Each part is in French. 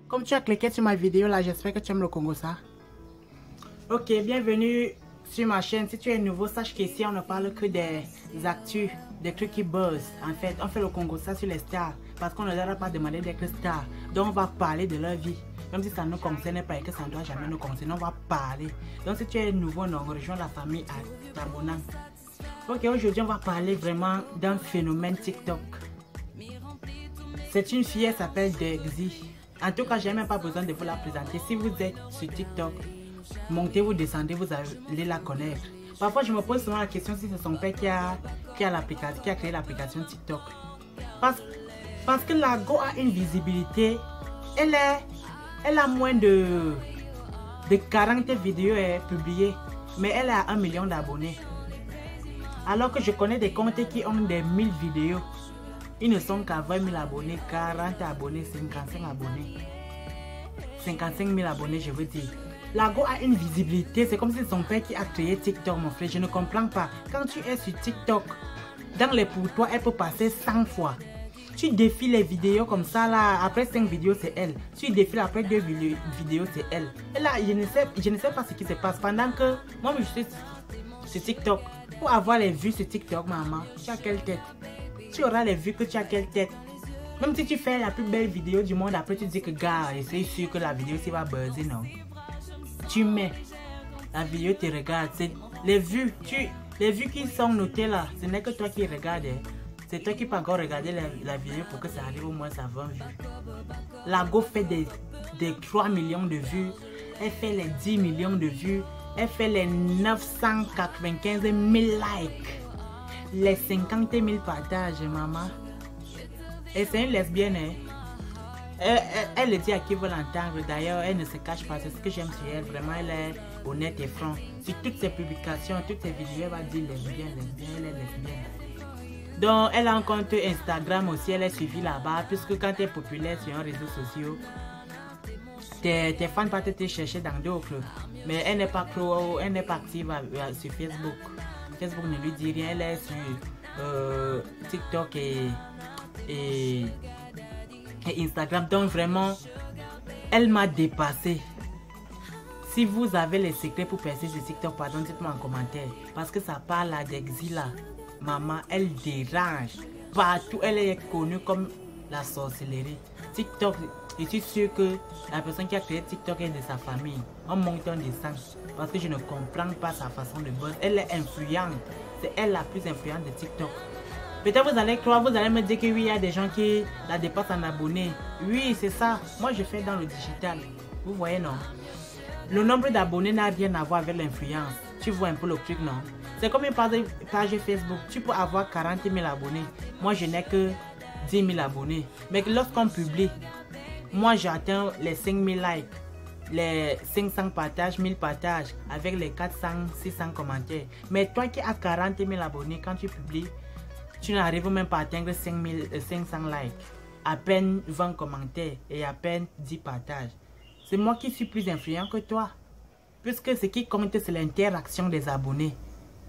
Comme tu as cliqué sur ma vidéo là, j'espère que tu aimes le Congo ça. Ok, bienvenue sur ma chaîne. Si tu es nouveau, sache qu'ici on ne parle que des actus, des trucs qui buzzent. En fait, on fait le Congo ça sur les stars parce qu'on ne leur a pas demandé d'être stars. Donc on va parler de leur vie. Même si ça ne nous concerne pas et que ça ne doit jamais nous concerner, on va parler. Donc si tu es nouveau, non, rejoins la famille à t'abonnant. Ok, aujourd'hui on va parler vraiment d'un phénomène TikTok. C'est une fille, elle s'appelle Dexy. En tout cas, je n'ai même pas besoin de vous la présenter. Si vous êtes sur TikTok, montez, vous descendez, vous allez la connaître. Parfois, je me pose souvent la question si c'est son père qui a créé l'application TikTok. Parce que la go a une visibilité. Elle a moins de 40 vidéos publiées. Mais elle a 1 million d'abonnés. Alors que je connais des comptes qui ont des 1000 vidéos. Ils ne sont qu'à 20 000 abonnés, 40 abonnés, 55 abonnés. 55 000 abonnés, je veux dire. La go a une visibilité. C'est comme si c'est son père qui a créé TikTok, mon frère. Je ne comprends pas. Quand tu es sur TikTok, dans les pour toi, elle peut passer 100 fois. Tu défiles les vidéos comme ça, là. Après 5 vidéos, c'est elle. Tu défiles après 2 vidéos, c'est elle. Et là, je ne sais pas ce qui se passe. Pendant que moi, je suis sur TikTok. Pour avoir les vues sur TikTok, maman, tu as quelle tête? Tu auras les vues que tu as quelle tête. Même si tu fais la plus belle vidéo du monde, après tu dis que gars, c'est sûr que la vidéo va buzzer, non. Tu mets la vidéo, tu regardes. Les vues qui sont notées là, ce n'est que toi qui regardes. C'est toi qui peux encore regarder la vidéo pour que ça arrive au moins à 20 vues. La go fait des 3 millions de vues. Elle fait les 10 millions de vues. Elle fait les 995 000 likes. Les 50 000 partages, maman. Et c'est une lesbienne, hein. Elle le dit à qui veut l'entendre. D'ailleurs, elle ne se cache pas. C'est ce que j'aime sur elle. Vraiment, elle est honnête et franc. Sur toutes ses publications, toutes ses vidéos, elle va dire lesbienne, elle est lesbienne. Donc, elle a un compte Instagram aussi. Elle est suivie là-bas. Puisque quand tu es populaire sur un réseau social, tes fans partent te chercher dans d'autres. Mais elle n'est pas pro, elle n'est pas active sur Facebook. Facebook ne lui dit rien, elle est sur TikTok et Instagram. Donc vraiment, elle m'a dépassé. Si vous avez les secrets pour percer sur TikTok, pardon, dites-moi en commentaire. Parce que ça parle à Dexy là. Maman, elle dérange. Partout, elle est connue comme la sorcellerie. TikTok, je suis sûr que la personne qui a créé TikTok est de sa famille. On monte un dessin. Parce que je ne comprends pas sa façon de buzz. Elle est influente. C'est elle la plus influente de TikTok. Peut-être vous allez croire, vous allez me dire que oui, il y a des gens qui la dépassent en abonnés. Oui, c'est ça. Moi, je fais dans le digital. Vous voyez, non? Le nombre d'abonnés n'a rien à voir avec l'influence. Tu vois un peu le truc, non? C'est comme une page Facebook. Tu peux avoir 40 000 abonnés. Moi, je n'ai que 10 000 abonnés. Mais lorsqu'on publie, moi, j'atteins les 5 000 likes. Les 500 partages, 1000 partages, avec les 400, 600 commentaires. Mais toi qui as 40 000 abonnés, quand tu publies, tu n'arrives même pas à atteindre 500 likes. À peine 20 commentaires et à peine 10 partages. C'est moi qui suis plus influent que toi. Puisque ce qui compte, c'est l'interaction des abonnés.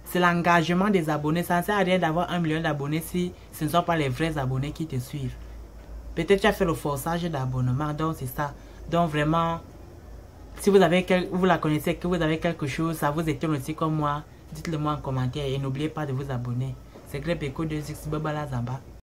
C'est l'engagement des abonnés. Ça ne sert à rien d'avoir 1 million d'abonnés si ce ne sont pas les vrais abonnés qui te suivent. Peut-être tu as fait le forçage d'abonnement, donc c'est ça. Donc vraiment... Si vous la connaissez, que vous avez quelque chose, ça vous étonne aussi comme moi, dites-le moi en commentaire et n'oubliez pas de vous abonner. C'est Greb Echo 2X Babala Zamba.